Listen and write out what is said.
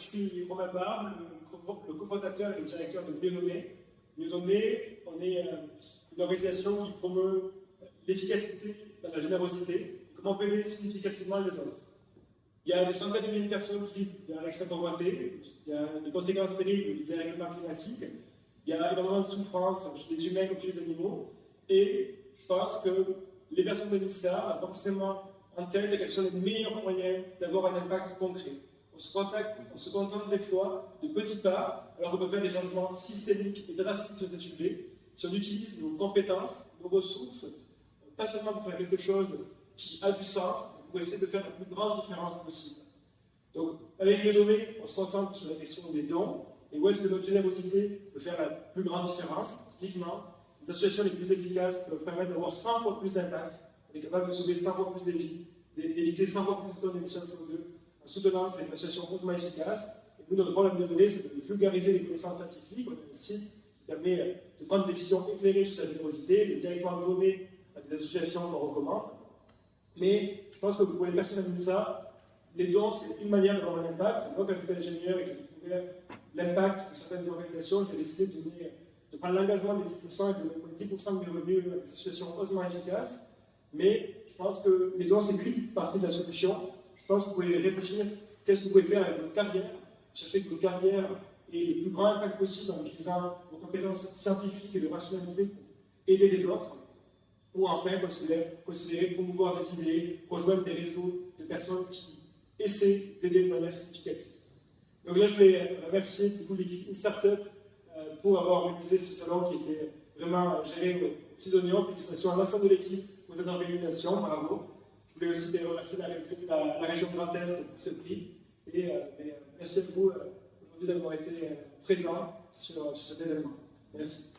je suis Romain Barbe, le cofondateur et le directeur de Mieux-Donné. Mieux-Donné, on est une organisation qui promeut l'efficacité dans la générosité, comment aider significativement les autres. Il y a des centaines de milliers de personnes qui vivent dans l'extrême pauvreté, il y a des conséquences terribles du dérèglement climatique, il y a énormément de souffrance chez les humains comme chez les animaux, et je pense que les personnes de l'INSA ont forcément en tête quels sont les meilleurs moyens d'avoir un impact concret. On se contente des fois de petits pas, alors qu'on peut faire des changements systémiques et drastiques sur ces sujets, si on utilise nos compétences, nos ressources, pas seulement pour faire quelque chose qui a du sens, mais pour essayer de faire la plus grande différence possible. Donc, avec les données, on se concentre sur la question des dons, et où est-ce que notre générosité peut faire la plus grande différence. Typiquement, les associations les plus efficaces peuvent permettre d'avoir 100 fois plus d'impact, on est capable de sauver 100 fois plus de vies, d'éviter 100 fois plus de tonnes d'émissions de CO2, en soutenant cette association hautement efficace. Et nous, notre rôle à donner, c'est de vulgariser les connaissances scientifiques. On a un site qui permet de prendre des décisions éclairées sur sa générosité, de directement donner à des associations qu'on recommande. Mais je pense que pour les personnes qui ça, les dons, c'est une manière d'avoir un impact. Moi, quand j'étais ingénieur et que j'ai découvert l'impact de certaines organisations, j'ai décidé de prendre l'engagement des 10% et de donner 10% de mes revenus à des associations hautement efficaces. Mais je pense que les dons, c'est qu'une partie de la solution. Je pense que vous pouvez réfléchir qu'est-ce que vous pouvez faire avec votre carrière. Chercher que votre carrière ait le plus grand impact possible en utilisant vos compétences scientifiques et de rationalité pour aider les autres. Ou enfin, considérer promouvoir des idées, rejoindre des réseaux de personnes qui essaient d'aider de manière significative. Donc là, je vais remercier du coup l'équipe InStartup pour avoir organisé ce salon qui était vraiment géré aux petits oignons. Félicitations à l'ensemble de l'équipe pour cette organisation, bravo. Je voulais aussi remercier la région Grand Est pour ce prix. Et merci à vous aujourd'hui d'avoir été présents sur cet événement. Merci.